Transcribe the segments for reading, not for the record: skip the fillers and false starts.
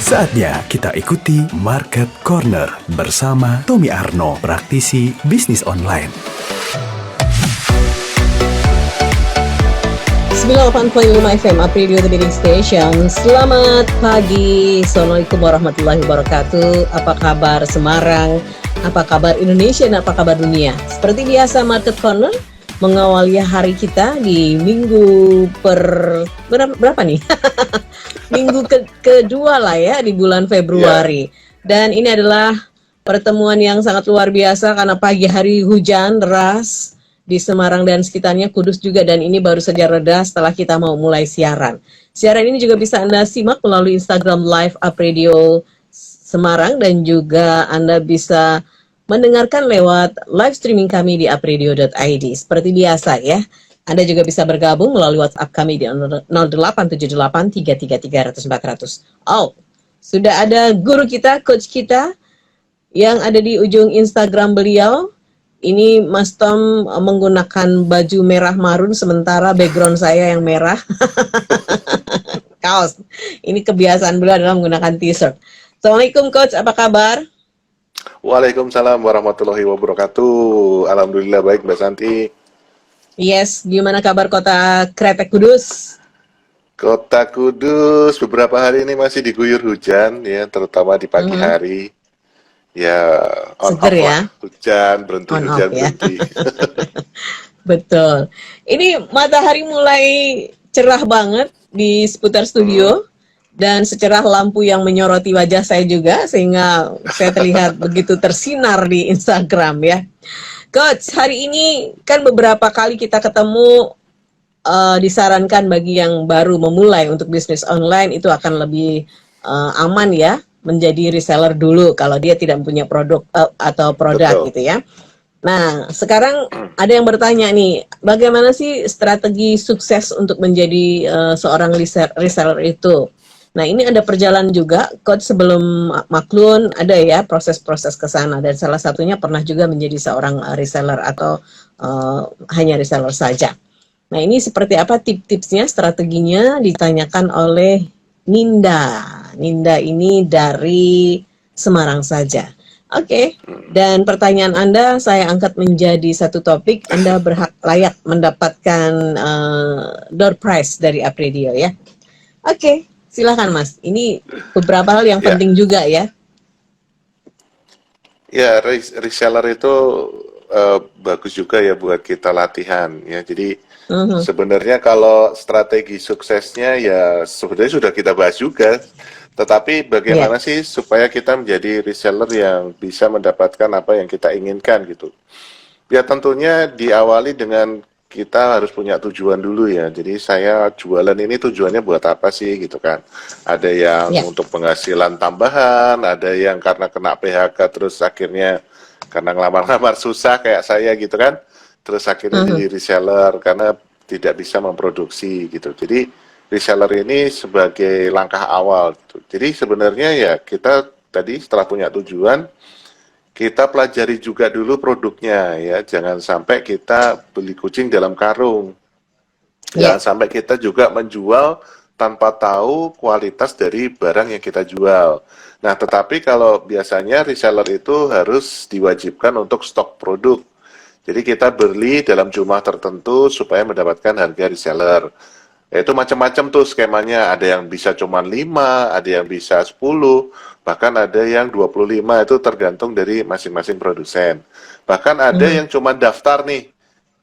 Saatnya kita ikuti Market Corner bersama Tommy Arno, praktisi bisnis online. 98.5 FM Apridio The Leading Station. Selamat pagi. Assalamualaikum warahmatullahi wabarakatuh. Apa kabar Semarang? Apa kabar Indonesia dan apa kabar dunia? Seperti biasa Market Corner mengawali hari kita di minggu berapa nih? Minggu kedua lah ya di bulan Februari. Dan ini adalah pertemuan yang sangat luar biasa karena pagi hari hujan deras di Semarang dan sekitarnya, Kudus juga, dan ini baru saja reda setelah kita mau mulai siaran. Siaran ini juga bisa Anda simak melalui Instagram Live Apridio Semarang dan juga Anda bisa mendengarkan lewat live streaming kami di apridio.id. Seperti biasa ya, Anda juga bisa bergabung melalui WhatsApp kami di 0878 333 Oh, sudah ada guru kita, coach kita yang ada di ujung Instagram beliau. Ini Mas Tom menggunakan baju merah marun sementara background saya yang merah. Kaos. Ini kebiasaan beliau adalah menggunakan t-shirt. Assalamualaikum coach, apa kabar? Waalaikumsalam warahmatullahi wabarakatuh. Alhamdulillah baik Mbak Santi. Yes, gimana kabar kota Kretek Kudus? Kota Kudus beberapa hari ini masih diguyur hujan ya, terutama di pagi hari. Ya, on Seger off ya? lah. Hujan, berhenti, On hujan, off ya? berhenti. Betul. Ini matahari mulai cerah banget di seputar studio. Dan secerah lampu yang menyoroti wajah saya juga, sehingga saya terlihat begitu tersinar di Instagram ya. Coach, hari ini kan beberapa kali kita ketemu, disarankan bagi yang baru memulai untuk bisnis online itu akan lebih aman ya, menjadi reseller dulu kalau dia tidak punya produk atau produk. Betul. Gitu ya. Nah, sekarang ada yang bertanya nih, bagaimana sih strategi sukses untuk menjadi seorang reseller itu? Nah, ini ada perjalanan juga, coach, sebelum Maklun ada ya proses-proses ke sana, dan salah satunya pernah juga menjadi seorang reseller atau hanya reseller saja. Nah, ini seperti apa tips-tipsnya, strateginya ditanyakan oleh Ninda. Ninda ini dari Semarang saja. Oke, dan pertanyaan Anda saya angkat menjadi satu topik. Anda berhak layak mendapatkan door prize dari Apridio ya. Oke. Silakan Mas, ini beberapa hal yang penting juga ya. Ya, reseller itu bagus juga ya buat kita latihan ya. Jadi sebenarnya kalau strategi suksesnya ya sebenarnya sudah kita bahas juga. Tetapi bagaimana sih supaya kita menjadi reseller yang bisa mendapatkan apa yang kita inginkan gitu. Ya tentunya diawali dengan kita harus punya tujuan dulu ya. Jadi saya jualan ini tujuannya buat apa sih gitu kan. Ada yang untuk penghasilan tambahan, ada yang karena kena PHK terus akhirnya karena ngelamar-ngelamar susah kayak saya gitu kan. Terus akhirnya jadi reseller karena tidak bisa memproduksi gitu. Jadi reseller ini sebagai langkah awal gitu. Jadi sebenarnya ya kita tadi setelah punya tujuan, kita pelajari juga dulu produknya ya, jangan sampai kita beli kucing dalam karung. Jangan sampai kita juga menjual tanpa tahu kualitas dari barang yang kita jual. Nah, tetapi kalau biasanya reseller itu harus diwajibkan untuk stok produk. Jadi kita beli dalam jumlah tertentu supaya mendapatkan harga reseller. Itu macam-macam tuh skemanya, ada yang bisa cuma 5, ada yang bisa 10, bahkan ada yang 25, itu tergantung dari masing-masing produsen. Bahkan ada yang cuma daftar nih,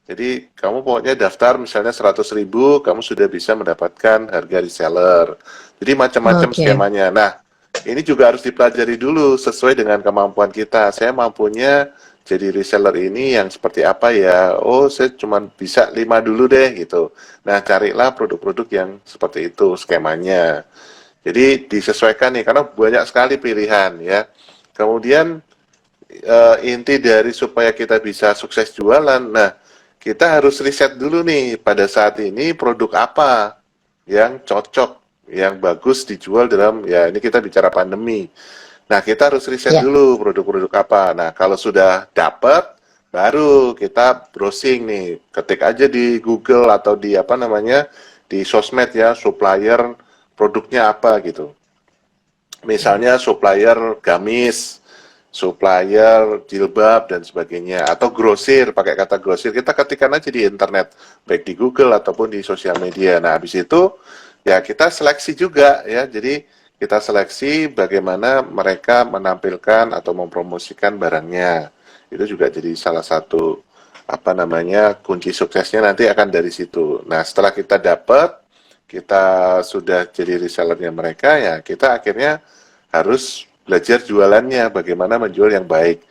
jadi kamu pokoknya daftar misalnya 100.000, kamu sudah bisa mendapatkan harga reseller. Jadi macam-macam skemanya. Nah, ini juga harus dipelajari dulu sesuai dengan kemampuan kita. Saya mampunya jadi reseller ini yang seperti apa ya? Oh, saya cuma bisa 5 dulu deh gitu. Nah, carilah produk-produk yang seperti itu skemanya. Jadi disesuaikan nih, karena banyak sekali pilihan ya. Kemudian inti dari supaya kita bisa sukses jualan, nah kita harus riset dulu nih pada saat ini produk apa yang cocok, yang bagus dijual dalam, ya ini kita bicara pandemi. Nah, kita harus riset dulu produk-produk apa. Nah, kalau sudah dapat, baru kita browsing nih, ketik aja di Google atau di apa namanya, di sosmed ya, supplier produknya apa gitu. Misalnya supplier gamis, supplier jilbab dan sebagainya, atau grosir, pakai kata grosir, kita ketikkan aja di internet, baik di Google ataupun di sosial media. Nah, habis itu ya kita seleksi juga ya, jadi kita seleksi bagaimana mereka menampilkan atau mempromosikan barangnya. Itu juga jadi salah satu apa namanya kunci suksesnya nanti akan dari situ. Nah, setelah kita dapat, kita sudah jadi resellernya mereka, ya kita akhirnya harus belajar jualannya, bagaimana menjual yang baik.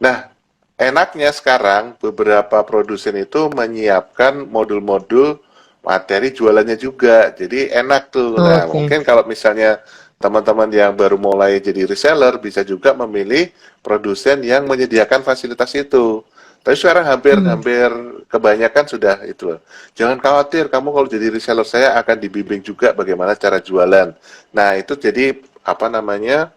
Nah, enaknya sekarang beberapa produsen itu menyiapkan modul-modul materi jualannya juga, jadi enak tuh. Nah, mungkin kalau misalnya teman-teman yang baru mulai jadi reseller bisa juga memilih produsen yang menyediakan fasilitas itu. Tapi sekarang hampir kebanyakan sudah itu. Jangan khawatir, kamu kalau jadi reseller saya akan dibimbing juga bagaimana cara jualan. Nah, itu jadi apa namanya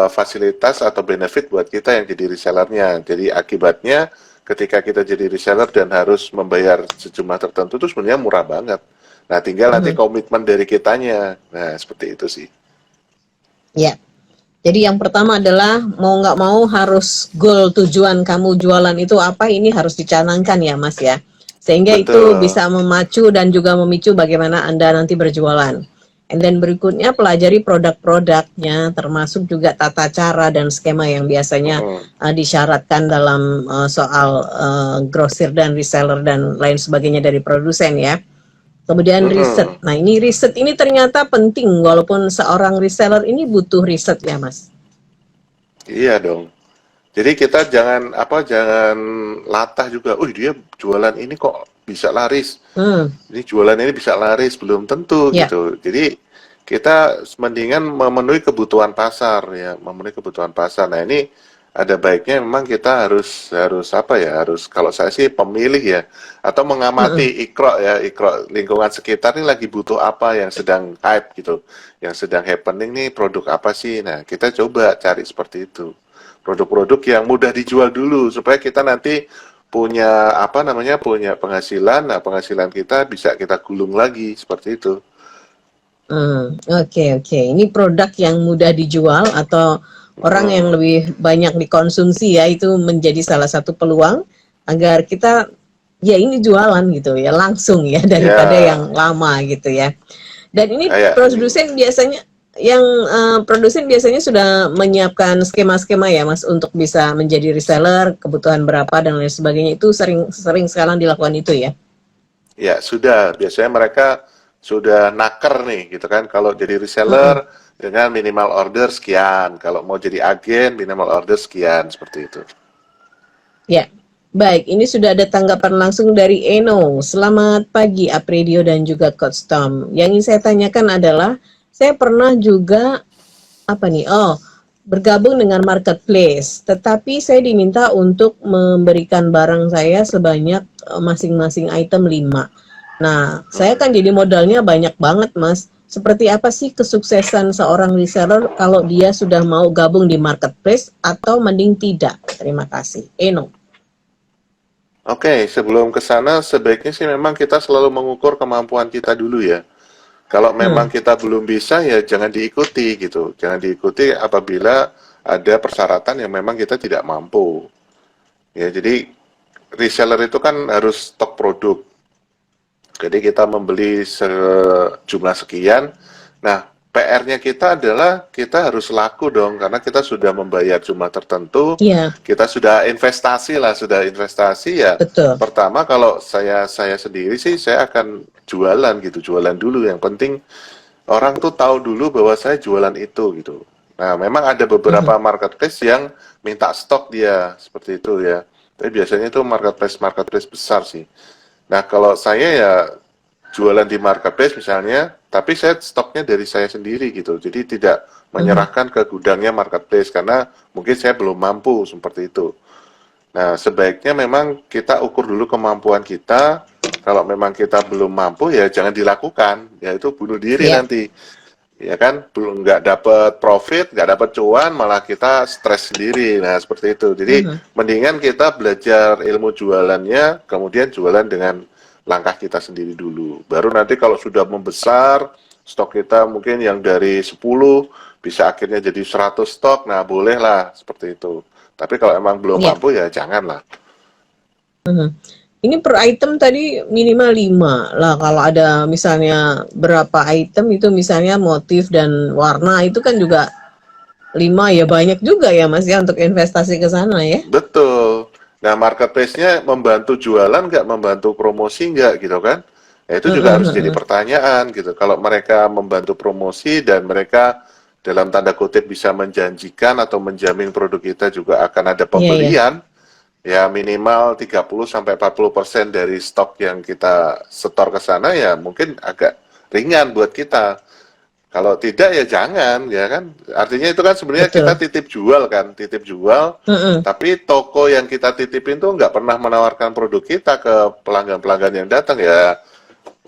fasilitas atau benefit buat kita yang jadi resellernya. Jadi akibatnya ketika kita jadi reseller dan harus membayar sejumlah tertentu itu sebenarnya murah banget. Nah, tinggal nanti komitmen dari kitanya. Nah, seperti itu sih. Ya. Jadi yang pertama adalah mau nggak mau harus goal tujuan kamu jualan itu apa, ini harus dicanangkan ya Mas ya. Sehingga Betul. itu bisa memacu dan juga memicu bagaimana Anda nanti berjualan. And then berikutnya pelajari produk-produknya, termasuk juga tata cara dan skema yang biasanya disyaratkan dalam soal grosir dan reseller dan lain sebagainya dari produsen ya. Kemudian riset. Nah, ini riset ini ternyata penting walaupun seorang reseller ini butuh riset ya, Mas. Iya dong. Jadi kita jangan latah juga. Dia jualan ini kok bisa laris. Ini jualan ini bisa laris, belum tentu gitu. Jadi kita mendingan memenuhi kebutuhan pasar ya, memenuhi kebutuhan pasar. Nah, ini ada baiknya memang kita harus kalau saya sih pemilih ya, atau mengamati ikro lingkungan sekitar ini lagi butuh apa yang sedang hype gitu, yang sedang happening nih, produk apa sih. Nah, kita coba cari seperti itu, produk-produk yang mudah dijual dulu supaya kita nanti punya punya penghasilan. Nah, penghasilan kita bisa kita gulung lagi seperti itu. Oke. Ini produk yang mudah dijual atau orang yang lebih banyak dikonsumsi ya, itu menjadi salah satu peluang agar kita ya ini jualan gitu ya langsung ya daripada yang lama gitu ya. Dan ini produsen biasanya sudah menyiapkan skema-skema ya Mas untuk bisa menjadi reseller, kebutuhan berapa dan lain sebagainya, itu sering sekarang dilakukan itu ya. Ya, sudah. Biasanya mereka sudah naker nih gitu kan, kalau jadi reseller dengan minimal order sekian, kalau mau jadi agen minimal order sekian, seperti itu. Ya, baik, ini sudah ada tanggapan langsung dari Eno. Selamat pagi Apredio dan juga Coach Tom. Yang ingin saya tanyakan adalah, saya pernah juga bergabung dengan marketplace, tetapi saya diminta untuk memberikan barang saya sebanyak masing-masing item 5. Nah, saya kan jadi modalnya banyak banget, Mas. Seperti apa sih kesuksesan seorang reseller kalau dia sudah mau gabung di marketplace atau mending tidak? Terima kasih. Eno. Oke, sebelum ke sana sebaiknya sih memang kita selalu mengukur kemampuan kita dulu ya. Kalau memang kita belum bisa ya jangan diikuti gitu. Jangan diikuti apabila ada persyaratan yang memang kita tidak mampu. Ya, jadi reseller itu kan harus stok produk. Jadi kita membeli sejumlah sekian. Nah, PR-nya kita adalah kita harus laku dong, karena kita sudah membayar jumlah tertentu. Kita sudah investasi ya. Betul. Pertama kalau saya sendiri sih saya akan jualan dulu. Yang penting orang tuh tahu dulu bahwa saya jualan itu gitu. Nah, memang ada beberapa marketplace yang minta stok dia seperti itu ya. Tapi biasanya itu marketplace besar sih. Nah, kalau saya ya jualan di marketplace misalnya, tapi saya stoknya dari saya sendiri gitu. Jadi tidak menyerahkan ke gudangnya marketplace karena mungkin saya belum mampu seperti itu. Nah, sebaiknya memang kita ukur dulu kemampuan kita. Kalau memang kita belum mampu ya jangan dilakukan, yaitu bunuh diri nanti. Ya kan, belum nggak dapat profit, nggak dapat cuan, malah kita stres sendiri. Nah, seperti itu. Jadi mendingan kita belajar ilmu jualannya, kemudian jualan dengan langkah kita sendiri dulu. Baru nanti kalau sudah membesar, stok kita mungkin yang dari 10 bisa akhirnya jadi 100 stok, nah bolehlah seperti itu. Tapi kalau emang belum Ya. mampu ya janganlah. Ini per item tadi minimal 5 lah. Kalau ada misalnya berapa item itu misalnya motif dan warna itu kan juga 5 ya banyak juga ya Mas ya untuk investasi ke sana ya. Betul. Nah, marketplace-nya membantu jualan nggak, membantu promosi nggak gitu kan? Ya, itu juga harus jadi pertanyaan gitu. Kalau mereka membantu promosi dan mereka dalam tanda kutip bisa menjanjikan atau menjamin produk kita juga akan ada Iya, iya. pembelian, ya minimal 30-40% dari stok yang kita setor ke sana ya mungkin agak ringan buat kita. Kalau tidak ya jangan, ya kan? Artinya itu kan sebenarnya Betul. kita titip jual kan, titip jual. Tapi toko yang kita titipin tuh nggak pernah menawarkan produk kita ke pelanggan-pelanggan yang datang ya.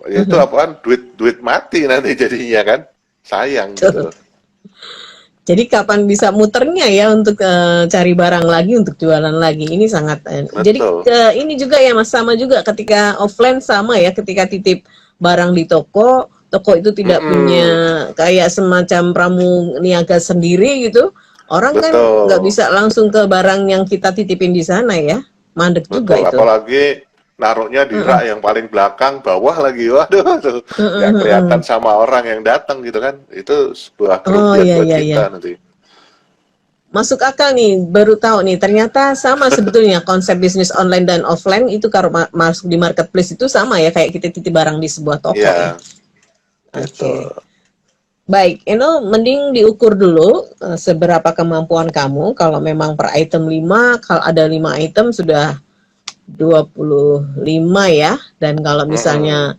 Itu apaan? Duit mati nanti jadinya kan? Sayang gitu. Jadi kapan bisa muternya ya untuk cari barang lagi untuk jualan lagi ini sangat. Jadi ini juga ya Mas sama juga ketika offline sama ya ketika titip barang di toko itu tidak punya kayak semacam pramuniaga sendiri gitu. Orang kan nggak bisa langsung ke barang yang kita titipin di sana ya. Mandek juga itu. Apalagi naruhnya di rak yang paling belakang bawah lagi, waduh tuh nggak kelihatan sama orang yang datang gitu kan, itu sebuah kerugian buat kita nanti. Masuk akal nih, baru tahu nih ternyata sama sebetulnya konsep bisnis online dan offline itu kalau masuk di marketplace itu sama ya kayak kita titip barang di sebuah toko ya. Oke. Baik, Eno mending diukur dulu seberapa kemampuan kamu. Kalau memang per item 5, kalau ada 5 item sudah 25 ya. Dan kalau misalnya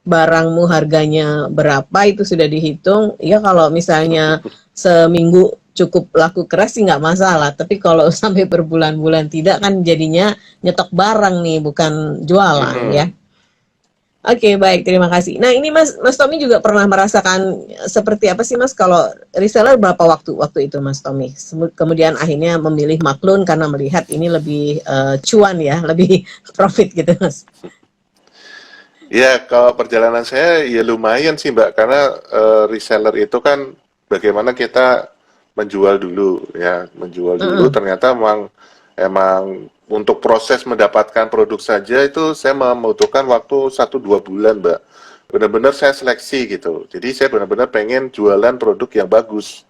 barangmu harganya berapa itu sudah dihitung. Ya kalau misalnya seminggu cukup laku keras sih nggak masalah. Tapi kalau sampai berbulan-bulan tidak kan jadinya nyetok barang nih bukan jualan ya. Oke, baik, terima kasih. Nah, ini Mas Tommy juga pernah merasakan seperti apa sih Mas kalau reseller berapa waktu itu Mas Tommy? Kemudian akhirnya memilih Maklun karena melihat ini lebih cuan ya, lebih profit gitu Mas. Ya, kalau perjalanan saya ya lumayan sih Mbak, karena reseller itu kan bagaimana kita menjual dulu ya, menjual dulu ternyata emang untuk proses mendapatkan produk saja itu saya membutuhkan waktu 1-2 bulan Mbak. Benar-benar saya seleksi gitu. Jadi saya benar-benar pengen jualan produk yang bagus.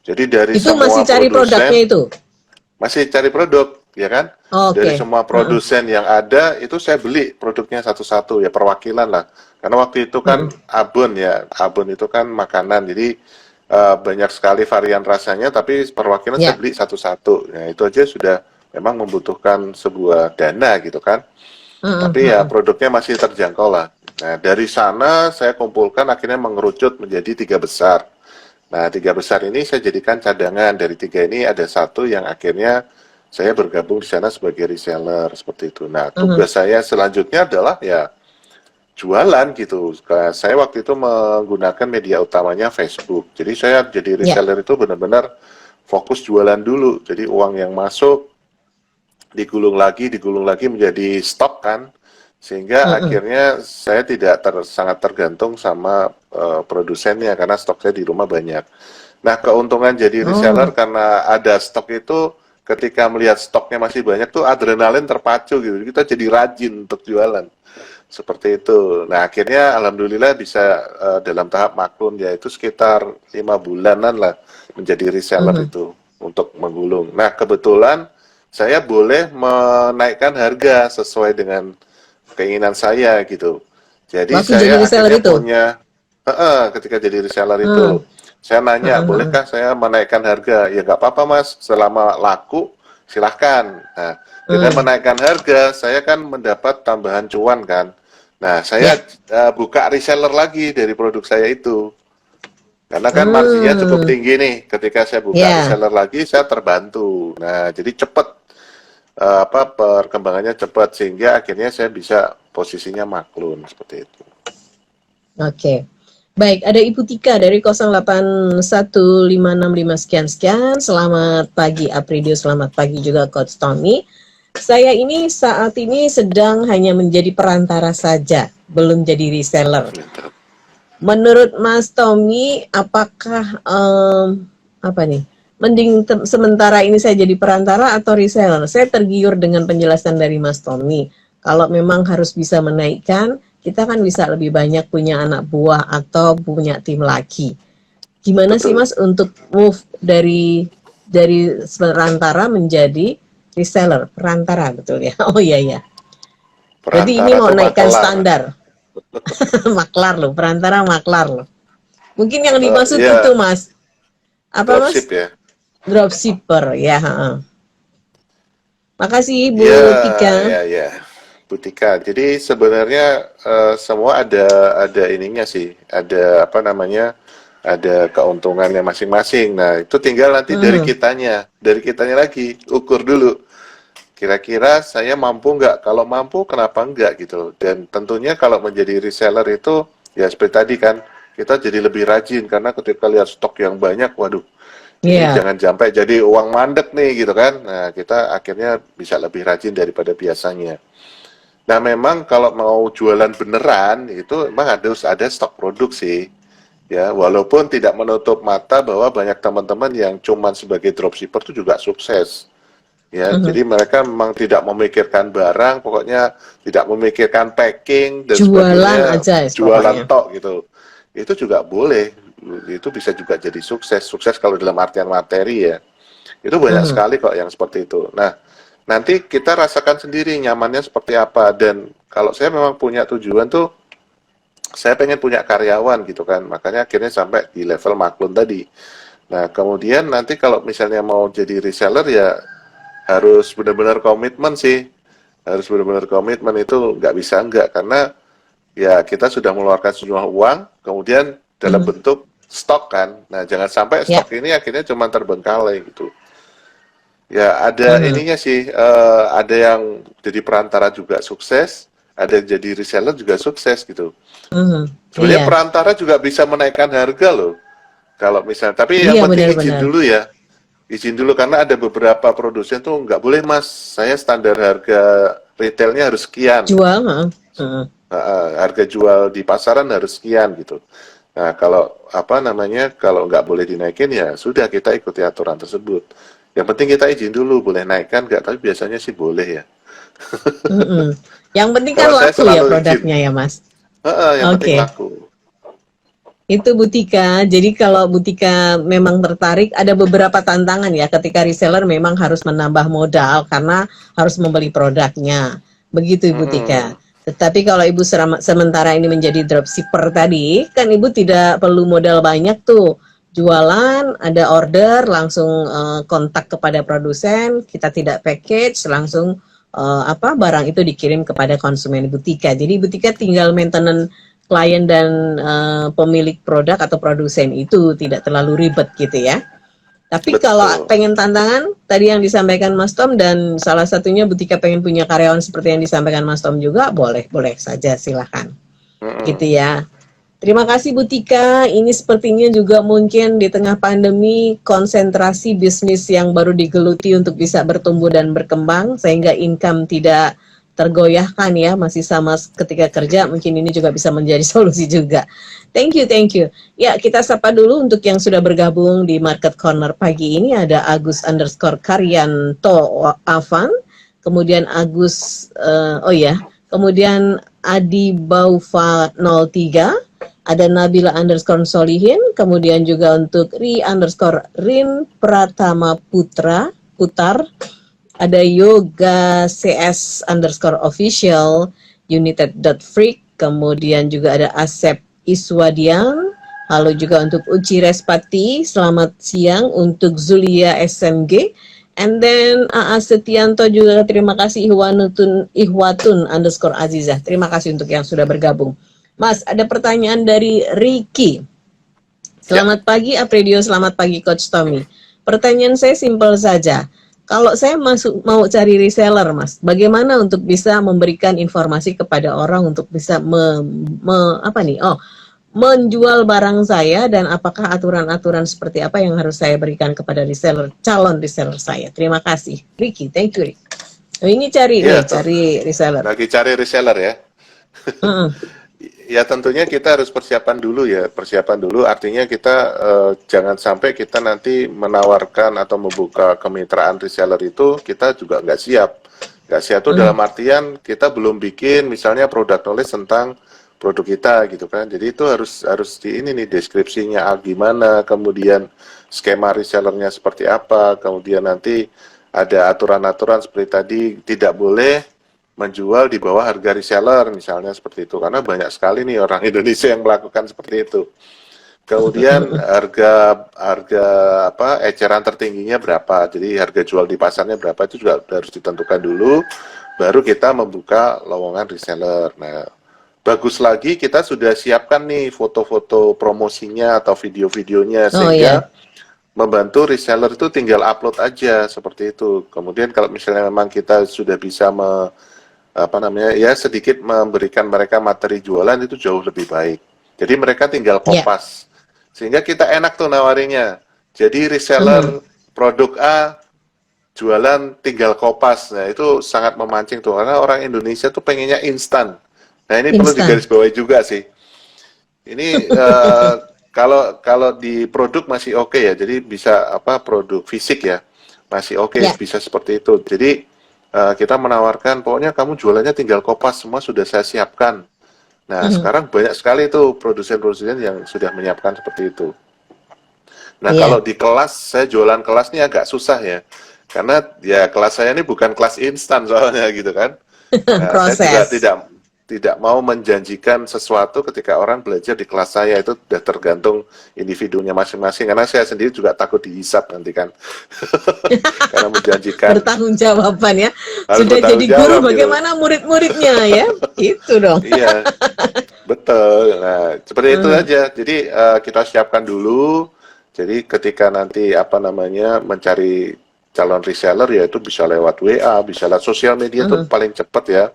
Jadi dari itu semua masih cari produsen, produknya itu? Masih cari produk, ya kan? Dari semua produsen yang ada itu saya beli produknya satu-satu ya, perwakilan lah. Karena waktu itu kan abon ya, abon itu kan makanan. Jadi banyak sekali varian rasanya, tapi perwakilan saya beli satu-satu. Nah itu aja sudah memang membutuhkan sebuah dana gitu kan. Tapi ya produknya masih terjangkau lah. Nah dari sana saya kumpulkan akhirnya mengerucut menjadi 3 besar. Nah 3 besar ini saya jadikan cadangan. Dari 3 ini ada 1 yang akhirnya saya bergabung di sana sebagai reseller seperti itu. Nah tugas saya selanjutnya adalah ya jualan gitu. Saya waktu itu menggunakan media utamanya Facebook. Jadi saya jadi reseller itu benar-benar fokus jualan dulu. Jadi uang yang masuk digulung lagi menjadi stok kan, sehingga akhirnya saya tidak sangat tergantung sama produsennya karena stok saya di rumah banyak. Nah keuntungan jadi reseller karena ada stok itu, ketika melihat stoknya masih banyak tuh adrenalin terpacu gitu, kita jadi rajin untuk jualan seperti itu. Nah akhirnya alhamdulillah bisa dalam tahap maklun, yaitu sekitar 5 bulanan lah menjadi reseller itu untuk menggulung. Nah kebetulan saya boleh menaikkan harga sesuai dengan keinginan saya gitu. Jadi waktu saya jadi reseller akhirnya itu? punya, ketika jadi reseller itu, saya nanya, bolehkah saya menaikkan harga? Ya nggak apa-apa Mas, selama laku silahkan. Nah, dengan menaikkan harga, saya kan mendapat tambahan cuan kan. Nah, saya buka reseller lagi dari produk saya itu. Karena kan marginnya cukup tinggi nih. Ketika saya buka reseller lagi, saya terbantu. Nah, jadi cepat perkembangannya cepat sehingga akhirnya saya bisa posisinya maklun seperti itu. Oke. Baik, ada Ibu Tika dari 081565 sekian. Selamat pagi Apridio, selamat pagi juga Coach Tommy. Saya ini saat ini sedang hanya menjadi perantara saja, belum jadi reseller. menurut Mas Tommy, apakah apa nih? Mending sementara ini saya jadi perantara atau reseller? Saya tergiur dengan penjelasan dari Mas Tommy. Kalau memang harus bisa menaikkan, kita kan bisa lebih banyak punya anak buah atau punya tim laki. Gimana sih Betul. Mas untuk move dari perantara menjadi reseller? Perantara betul ya? Oh iya ya. Berarti ini Perantara mau tuh naikkan makelar. standar. Maklar loh, perantara maklar loh. Mungkin yang dimaksud itu Ya, Mas. Apa Mas? dropship ya. Dropshipper ya. Makasih Bu Ya, Tika. ya. Butika. Jadi sebenarnya semua ada ininya sih, ada apa namanya, ada keuntungannya masing-masing. Nah itu tinggal nanti dari kitanya lagi ukur dulu. Kira-kira saya mampu nggak? Kalau mampu, kenapa enggak gitu? Dan tentunya kalau menjadi reseller itu ya seperti tadi kan, kita jadi lebih rajin karena ketika lihat stok yang banyak, waduh, ini Iya. jangan sampai jadi uang mandek nih gitu kan. Nah kita akhirnya bisa lebih rajin daripada biasanya. Nah, memang kalau mau jualan beneran itu memang harus ada stok produk sih. Ya, walaupun tidak menutup mata bahwa banyak teman-teman yang cuman sebagai dropshipper itu juga sukses. Ya, jadi mereka memang tidak memikirkan barang, pokoknya tidak memikirkan packing dan Jualan sebagainya, aja jualan pokoknya. tok gitu. Itu juga boleh. Itu bisa juga jadi sukses. Sukses kalau dalam artian materi ya. Itu banyak sekali kok yang seperti itu. Nah, nanti kita rasakan sendiri nyamannya seperti apa. Dan kalau saya memang punya tujuan tuh, saya pengen punya karyawan gitu kan. Makanya akhirnya sampai di level maklun tadi. Nah, kemudian nanti kalau misalnya mau jadi reseller ya harus benar-benar komitmen sih. Harus benar-benar komitmen itu nggak bisa enggak. Karena ya kita sudah mengeluarkan sejumlah uang, kemudian dalam bentuk stok kan. Nah, jangan sampai Ya. stok ini akhirnya cuma terbengkalai gitu. Ya, ada Mhm. ininya sih, ada yang jadi perantara juga sukses, ada yang jadi reseller juga sukses gitu. Sebenarnya Iya. perantara juga bisa menaikkan harga loh. Kalau misalnya, tapi yang Iya penting izin benar-benar. dulu ya. Izin dulu karena ada beberapa produsen tuh nggak boleh mas, saya standar harga retailnya harus sekian. Jual, heeh. Harga jual di pasaran harus sekian gitu. Nah, kalau apa namanya, kalau nggak boleh dinaikin ya sudah kita ikuti aturan tersebut. Yang penting kita izin dulu, boleh naikkan nggak? Tapi biasanya sih boleh ya. Yang penting kan Kalau saya laku ya selalu izin. produknya ya Mas. Yang penting Oke. laku. Itu Butika. Jadi kalau Butika memang tertarik, ada beberapa tantangan ya ketika reseller memang harus menambah modal karena harus membeli produknya. Begitu Ibu Tika. Tetapi kalau Ibu sementara ini menjadi dropshipper tadi, kan Ibu tidak perlu modal banyak tuh. Jualan, ada order, langsung kontak kepada produsen, kita tidak package, langsung barang itu dikirim kepada konsumen Ibu Tika. Jadi Ibu Tika tinggal maintenance klien dan pemilik produk atau produsen itu tidak terlalu ribet gitu ya. Tapi kalau Betul. pengen tantangan, tadi yang disampaikan Mas Tom dan salah satunya Butika pengen punya karyawan seperti yang disampaikan Mas Tom juga, boleh saja silahkan. Gitu ya. Terima kasih Butika, ini sepertinya juga mungkin di tengah pandemi konsentrasi bisnis yang baru digeluti untuk bisa bertumbuh dan berkembang sehingga income tidak tergoyahkan ya, masih sama ketika kerja, mungkin ini juga bisa menjadi solusi juga. Thank you. Ya, kita sapa dulu untuk yang sudah bergabung di Market Corner pagi ini, ada Agus_Karyanto Avan, kemudian kemudian Adi Baufa 03, ada Nabila_Solihin, kemudian juga untuk Ri_Rin Pratama Putar, ada Yoga CS_official, United.freak, kemudian juga ada Asep Iswadian, halo juga untuk Uci Respati, selamat siang untuk Zulia SMG, and then AA Setianto juga terima kasih, Ihwatun_Azizah, terima kasih untuk yang sudah bergabung. Mas, ada pertanyaan dari Ricky. Selamat pagi Apredio, selamat pagi Coach Tommy. Pertanyaan saya simpel saja. Kalau saya mau cari reseller, Mas, bagaimana untuk bisa memberikan informasi kepada orang untuk bisa menjual barang saya dan apakah aturan-aturan seperti apa yang harus saya berikan kepada calon reseller saya? Terima kasih, Ricky. Thank you, Ricky. Ini cari reseller. Lagi cari reseller ya. ya tentunya kita harus persiapan dulu ya, persiapan dulu artinya kita jangan sampai kita nanti menawarkan atau membuka kemitraan reseller itu kita juga nggak siap. Nggak siap itu dalam artian kita belum bikin misalnya produk knowledge tentang produk kita gitu kan. Jadi itu harus di ini nih deskripsinya gimana, kemudian skema resellernya seperti apa, kemudian nanti ada aturan-aturan seperti tadi tidak boleh menjual di bawah harga reseller misalnya seperti itu, karena banyak sekali nih orang Indonesia yang melakukan seperti itu. Kemudian harga eceran tertingginya berapa, jadi harga jual di pasarnya berapa itu juga harus ditentukan dulu, baru kita membuka lowongan reseller. Nah, bagus lagi kita sudah siapkan nih foto-foto promosinya atau video-videonya sehingga membantu reseller itu tinggal upload aja seperti itu. Kemudian kalau misalnya memang kita sudah bisa sedikit memberikan mereka materi jualan itu jauh lebih baik. Jadi mereka tinggal kopas. Sehingga kita enak tuh nawarinya. Jadi reseller produk A jualan tinggal kopas. Nah, itu sangat memancing tuh karena orang Indonesia tuh pengennya instan. Nah, ini perlu digarisbawahi juga sih. Ini kalau di produk masih oke ya. Jadi bisa produk fisik ya. Masih oke, bisa seperti itu. Jadi kita menawarkan, pokoknya kamu jualannya tinggal kopas, semua sudah saya siapkan. Nah, sekarang banyak sekali tuh produsen-produsen yang sudah menyiapkan seperti itu. Nah, kalau di kelas, saya jualan kelas ini agak susah ya. Karena ya kelas saya ini bukan kelas instan soalnya gitu kan. Nah, saya juga tidak mau menjanjikan sesuatu ketika orang belajar di kelas saya, itu sudah tergantung individunya masing-masing, karena saya sendiri juga takut dihisap nanti kan. Karena menjanjikan bertanggung jawaban ya, sudah jadi guru bagaimana murid-muridnya ya, itu dong. Iya, betul. Nah, seperti itu aja. Jadi kita siapkan dulu. Jadi ketika nanti mencari calon reseller, ya itu bisa lewat WA, bisa lewat sosial media, itu paling cepat ya.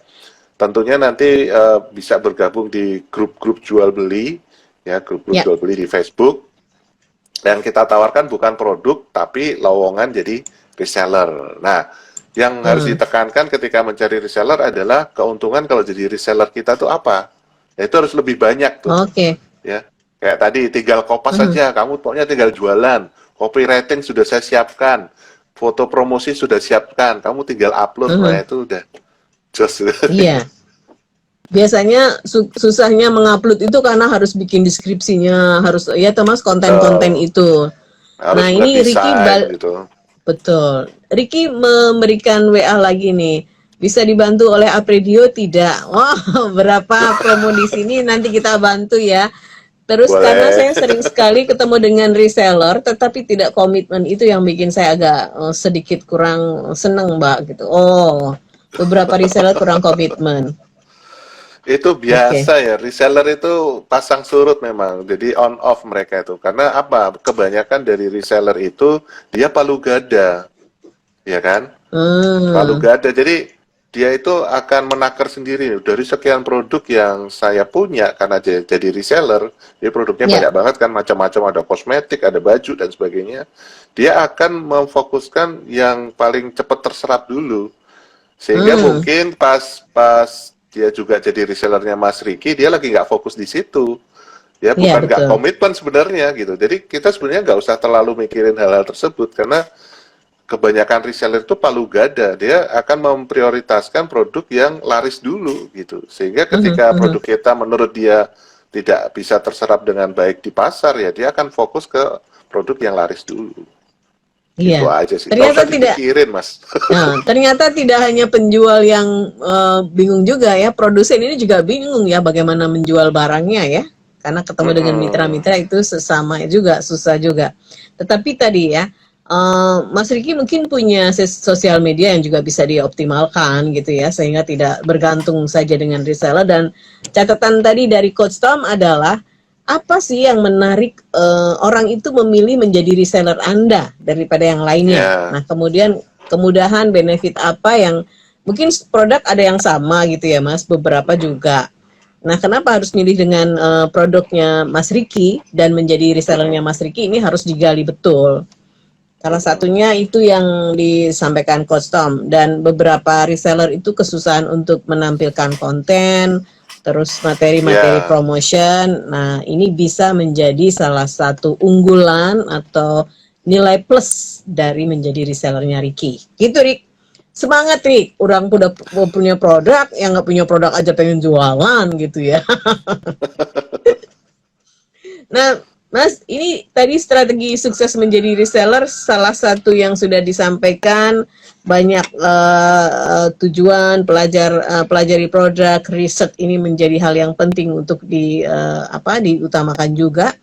Tentunya nanti bisa bergabung di grup-grup jual beli, ya grup-grup jual beli di Facebook. Dan kita tawarkan bukan produk, tapi lowongan jadi reseller. Nah, yang harus ditekankan ketika mencari reseller adalah keuntungan kalau jadi reseller kita tuh apa? Ya, itu harus lebih banyak tuh. Ya, kayak tadi tinggal kopas saja, kamu pokoknya tinggal jualan, copywriting sudah saya siapkan, foto promosi sudah siapkan, kamu tinggal upload, nah itu udah. Iya. Biasanya susahnya mengupload itu karena harus bikin deskripsinya, harus ya Thomas konten-konten itu. Harus nah, ini Ricky gitu. Betul. Ricky memberikan WA lagi nih. Bisa dibantu oleh Apredio tidak? Wah, berapa promo di sini nanti kita bantu ya. Terus Boleh. Karena saya sering sekali ketemu dengan reseller tetapi tidak komitmen, itu yang bikin saya agak sedikit kurang seneng, Mbak gitu. Oh, beberapa reseller kurang komitmen. Itu biasa ya, reseller itu pasang surut memang, jadi on off mereka itu. Karena apa? Kebanyakan dari reseller itu dia palu gada, ya kan? Palu gada, jadi dia itu akan menakar sendiri. Dari sekian produk yang saya punya, karena jadi reseller, dia produknya banyak banget kan, macam-macam, ada kosmetik, ada baju, dan sebagainya. Dia akan memfokuskan yang paling cepat terserap dulu. Sehingga mungkin pas dia juga jadi resellernya Mas Ricky, dia lagi nggak fokus di situ. Ya, bukan nggak komitmen sebenarnya gitu. Jadi kita sebenarnya nggak usah terlalu mikirin hal-hal tersebut, karena kebanyakan reseller itu palu gada. Dia akan memprioritaskan produk yang laris dulu gitu. Sehingga ketika produk kita menurut dia tidak bisa terserap dengan baik di pasar, ya dia akan fokus ke produk yang laris dulu. Iya. Itu aja sih. Ternyata tidak dipikirin, Mas. Nah, ternyata tidak hanya penjual yang bingung juga ya, produsen ini juga bingung ya bagaimana menjual barangnya ya. Karena ketemu dengan mitra-mitra itu sesama juga, susah juga. Tetapi tadi ya, Mas Ricky mungkin punya sosial media yang juga bisa dioptimalkan gitu ya, sehingga tidak bergantung saja dengan reseller. Dan catatan tadi dari Coach Tom adalah, apa sih yang menarik orang itu memilih menjadi reseller Anda daripada yang lainnya? Nah, kemudian kemudahan, benefit apa yang mungkin produk ada yang sama gitu ya Mas, beberapa juga. Nah, kenapa harus milih dengan produknya Mas Ricky dan menjadi resellernya Mas Ricky, ini harus digali betul. Salah satunya itu yang disampaikan Coach Tom, dan beberapa reseller itu kesusahan untuk menampilkan konten, terus materi-materi Ya, promotion. Nah, ini bisa menjadi salah satu unggulan atau nilai plus dari menjadi resellernya Ricky. Gitu, Rik. Semangat, Rik. Orang udah punya produk, yang nggak punya produk aja pengen jualan gitu ya. Nah, Mas, ini tadi strategi sukses menjadi reseller, salah satu yang sudah disampaikan banyak tujuan pelajari produk, riset ini menjadi hal yang penting untuk diutamakan juga.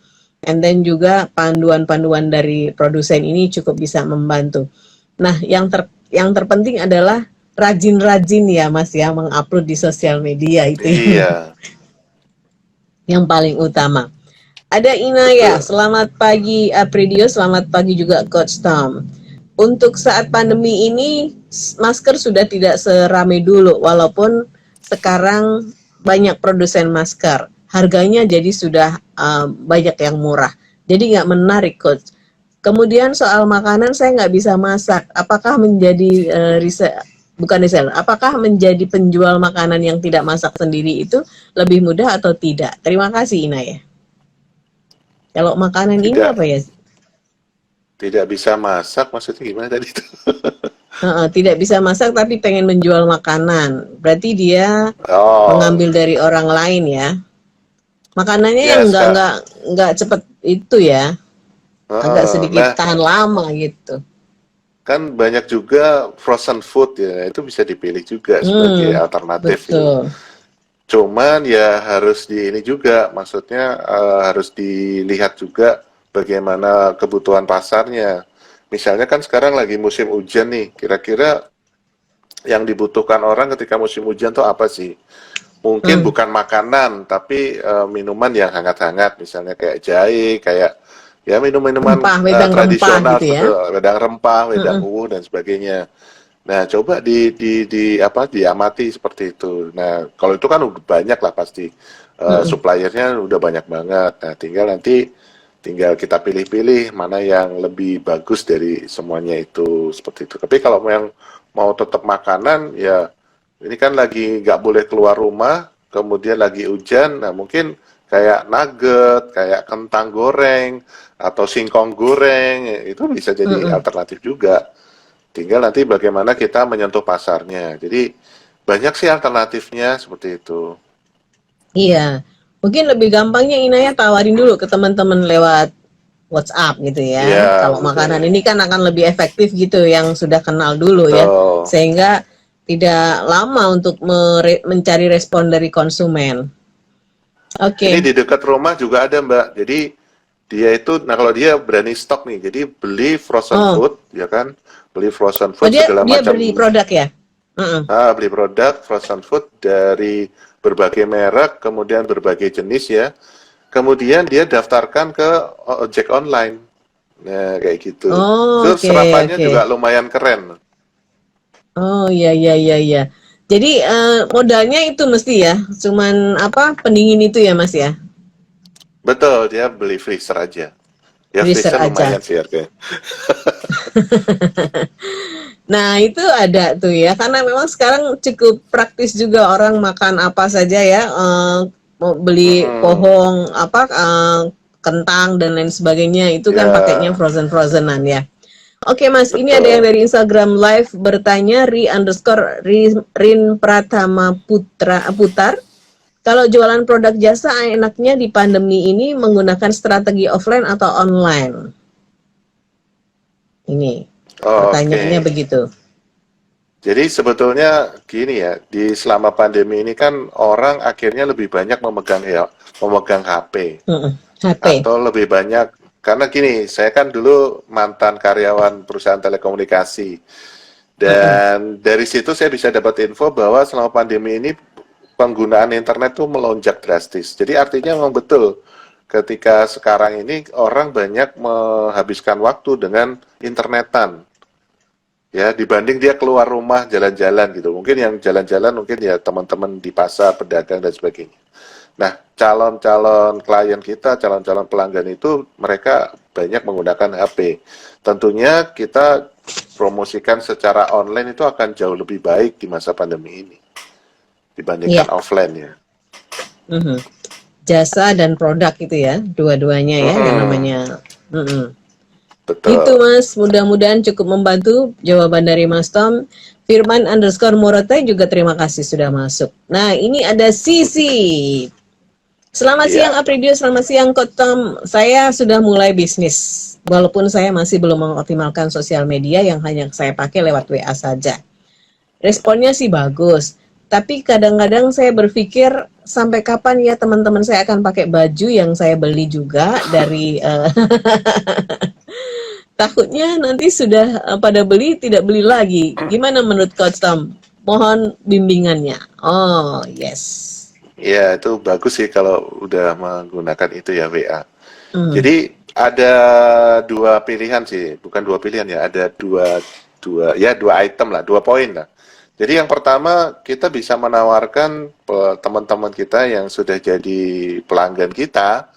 And then juga panduan-panduan dari produsen ini cukup bisa membantu. Nah, yang terpenting adalah rajin-rajin ya, Mas ya, mengupload di sosial media itu iya, yang paling utama. Ada Inaya, betul. selamat pagi Apridio, selamat pagi juga Coach Tom. Untuk saat pandemi ini, masker sudah tidak seramai dulu, walaupun sekarang banyak produsen masker. Harganya jadi sudah banyak yang murah. Jadi nggak menarik, Coach. Kemudian soal makanan, saya nggak bisa masak. Apakah menjadi apakah menjadi penjual makanan yang tidak masak sendiri itu lebih mudah atau tidak? Terima kasih, Inaya. Kalau makanan ini Tidak apa ya? tidak bisa masak maksudnya gimana tadi itu? Tidak bisa masak tapi pengen menjual makanan. Berarti dia Oh, mengambil dari orang lain ya. Makanannya yang ya nggak cepet itu ya. Agak sedikit nah tahan lama gitu. kan banyak juga frozen food ya, itu bisa dipilih juga sebagai Hmm, alternatif gitu. betul. Cuman ya harus di ini juga, maksudnya harus dilihat juga bagaimana kebutuhan pasarnya. Misalnya kan sekarang lagi musim hujan nih, kira-kira yang dibutuhkan orang ketika musim hujan tuh apa sih? Mungkin Hmm, bukan makanan, tapi minuman yang hangat-hangat, misalnya kayak jahe, kayak ya minuman-minuman rempah, wedang rempah tradisional gitu ya. seperti wedang rempah, wedang Mm-mm, uwu dan sebagainya. Nah, coba diamati seperti itu. Nah, kalau itu kan udah banyak lah pasti. mm-mm. Suppliernya udah banyak banget. Nah, tinggal kita pilih-pilih mana yang lebih bagus dari semuanya itu seperti itu. Tapi kalau yang mau tetap makanan ya ini kan lagi nggak boleh keluar rumah, kemudian lagi hujan, nah mungkin kayak nugget, kayak kentang goreng atau singkong goreng itu bisa jadi Mm-mm. alternatif juga. Tinggal nanti bagaimana kita menyentuh pasarnya. Jadi banyak sih alternatifnya seperti itu. Iya. Mungkin lebih gampangnya Inaya tawarin dulu ke teman-teman lewat WhatsApp gitu Iya, ya. Kalau makanan betul. ini kan akan lebih efektif gitu yang sudah kenal dulu ya. Betul. Sehingga tidak lama untuk mencari respon dari konsumen. Ini Oke. di dekat rumah juga ada, Mbak. Jadi dia itu, nah kalau dia berani stok nih, jadi beli frozen Oh, food, ya kan? Beli frozen oh food dia segala dia beli macam. produk ya? Heeh. Beli produk frozen food dari berbagai merek, kemudian berbagai jenis ya. Kemudian dia daftarkan ke ojek online. Nah, kayak gitu. Oh, Itu oke, serapannya oke. juga lumayan keren. Oh, iya, iya, iya, iya. Jadi modalnya itu mesti ya, cuman apa pendingin itu ya Mas ya, Betul, dia beli freezer aja. Ya freezer freezer aja. lumayan sih harganya. Nah, itu ada tuh ya, karena memang sekarang cukup praktis juga orang makan apa saja ya, mau beli Mm-mm. pohong, kentang dan lain sebagainya, itu kan pakainya Ya, frozen-frozenan ya. Oke Mas, ini ada yang betul. dari Instagram Live bertanya, Rin Pratama Putar. Kalau jualan produk jasa, enaknya di pandemi ini menggunakan strategi offline atau online? Ini pertanyaannya Oke. begitu. Jadi sebetulnya gini ya, di selama pandemi ini kan orang akhirnya lebih banyak memegang HP HP. atau lebih banyak karena gini, saya kan dulu mantan karyawan perusahaan telekomunikasi Mm-mm. dan dari situ saya bisa dapat info bahwa selama pandemi ini penggunaan internet tuh melonjak drastis. Jadi artinya memang betul ketika sekarang ini orang banyak menghabiskan waktu dengan internetan ya dibanding dia keluar rumah jalan-jalan gitu. Mungkin yang jalan-jalan mungkin ya teman-teman di pasar, pedagang dan sebagainya. Nah, calon-calon klien kita, calon-calon pelanggan itu mereka banyak menggunakan HP. Tentunya kita promosikan secara online itu akan jauh lebih baik di masa pandemi ini dibandingkan Iya. offline ya. Jasa dan produk itu ya, dua-duanya ya, yang namanya. Betul. Itu Mas, mudah-mudahan cukup membantu jawaban dari Mas Tom. Firman_Morotai juga terima kasih sudah masuk. Nah, ini ada Sisi. Selamat siang Apridio, selamat siang Coach Tom. Saya sudah mulai bisnis, walaupun saya masih belum mengoptimalkan sosial media yang hanya saya pakai lewat WA saja. Responnya sih bagus, tapi kadang-kadang saya berpikir sampai kapan ya teman-teman saya akan pakai baju yang saya beli juga dari takutnya nanti sudah pada beli tidak beli lagi. Gimana menurut Coach Tom? Mohon bimbingannya. Oh yes. Ya itu bagus sih kalau udah menggunakan itu ya WA. Jadi ada dua pilihan sih, bukan dua pilihan ya, ada dua item lah, 2 poin lah. Jadi yang pertama kita bisa menawarkan teman-teman kita yang sudah jadi pelanggan kita,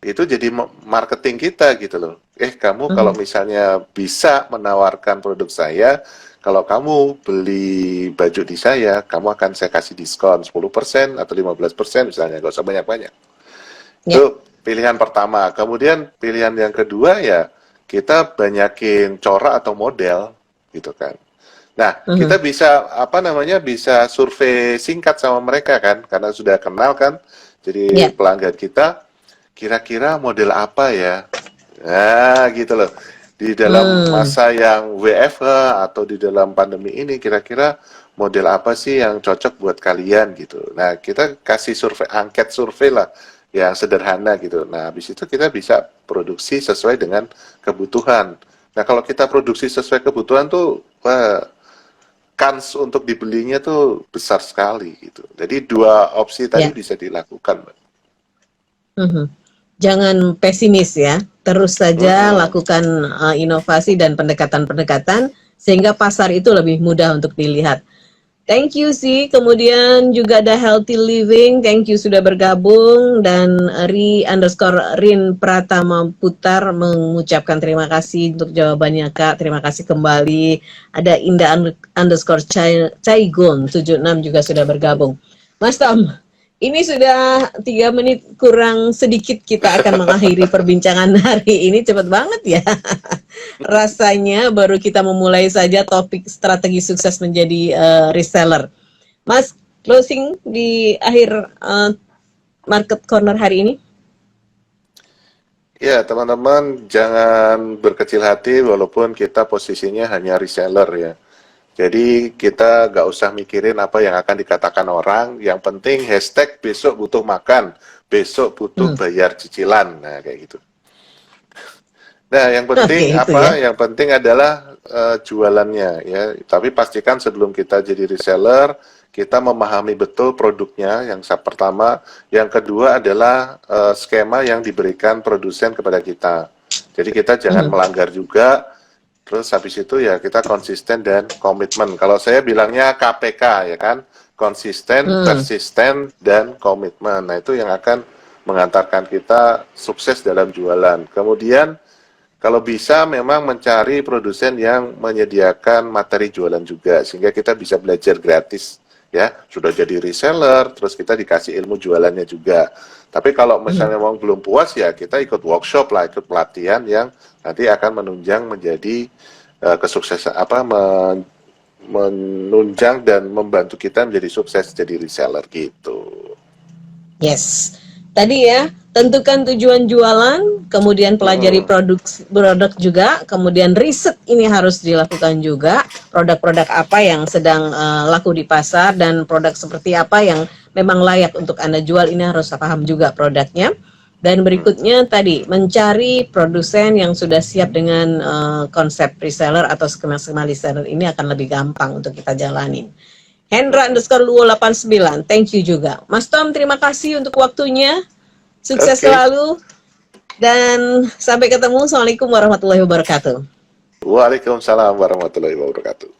itu jadi marketing kita gitu loh. Kamu kalau misalnya bisa menawarkan produk saya, kalau kamu beli baju di saya, kamu akan saya kasih diskon 10% atau 15% misalnya, gak usah banyak-banyak. Itu pilihan pertama. Kemudian pilihan yang kedua ya, kita banyakin corak atau model gitu kan. Nah, kita bisa bisa survei singkat sama mereka kan, karena sudah kenal kan, jadi pelanggan kita, kira-kira model apa ya? Nah, gitu loh. Di dalam masa yang WFH atau di dalam pandemi ini, kira-kira model apa sih yang cocok buat kalian gitu. Nah, kita kasih angket survei lah, yang sederhana gitu. Nah, habis itu kita bisa produksi sesuai dengan kebutuhan. Nah, kalau kita produksi sesuai kebutuhan tuh, kans untuk dibelinya tuh besar sekali gitu. Jadi 2 opsi tadi bisa dilakukan, Mbak. Jangan pesimis ya, terus saja lakukan inovasi dan pendekatan-pendekatan sehingga pasar itu lebih mudah untuk dilihat. Thank you sih, kemudian juga ada Healthy Living, thank you sudah bergabung, dan Rin Pratama Putar mengucapkan terima kasih untuk jawabannya Kak, terima kasih kembali. Ada Indah_Caigon 76 juga sudah bergabung. Mas Tom, ini sudah 3 menit kurang sedikit kita akan mengakhiri perbincangan hari ini, cepat banget ya. Rasanya baru kita memulai saja topik strategi sukses menjadi reseller. Mas, closing di akhir Market Corner hari ini? Ya, teman-teman jangan berkecil hati walaupun kita posisinya hanya reseller ya. Jadi kita nggak usah mikirin apa yang akan dikatakan orang. Yang penting hashtag besok butuh makan, besok butuh bayar cicilan. Nah kayak gitu. Nah yang penting Yang penting adalah jualannya ya. Tapi pastikan sebelum kita jadi reseller, kita memahami betul produknya. Yang pertama, yang kedua adalah skema yang diberikan produsen kepada kita. Jadi kita jangan melanggar juga. Terus habis itu ya kita konsisten dan komitmen. Kalau saya bilangnya KPK ya kan, konsisten, persisten, dan komitmen. Nah itu yang akan mengantarkan kita sukses dalam jualan. Kemudian kalau bisa memang mencari produsen yang menyediakan materi jualan juga, sehingga kita bisa belajar gratis ya. Sudah jadi reseller, terus kita dikasih ilmu jualannya juga. Tapi kalau misalnya memang belum puas ya kita ikut workshop lah, ikut pelatihan yang nanti akan menunjang menjadi kesuksesan menunjang dan membantu kita menjadi sukses jadi reseller gitu. Yes. Tadi ya, tentukan tujuan jualan, kemudian pelajari produk juga, kemudian riset ini harus dilakukan juga, produk-produk apa yang sedang laku di pasar dan produk seperti apa yang memang layak untuk Anda jual, ini harus paham juga produknya. Dan berikutnya tadi, mencari produsen yang sudah siap dengan konsep reseller atau skema-skema reseller ini akan lebih gampang untuk kita jalanin. Hendra_Luo89, thank you juga. Mas Tom, terima kasih untuk waktunya. Sukses selalu. Dan sampai ketemu. Assalamualaikum warahmatullahi wabarakatuh. Waalaikumsalam warahmatullahi wabarakatuh.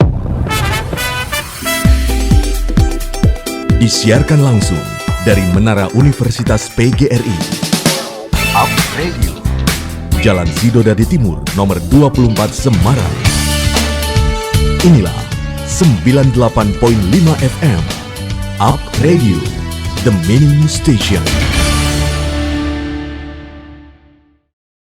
Disiarkan langsung dari Menara Universitas PGRI. Up Radio, Jalan Sidodadi Timur, nomor 24 Semarang. Inilah 98.5 FM, Up Radio, The Meaning Station.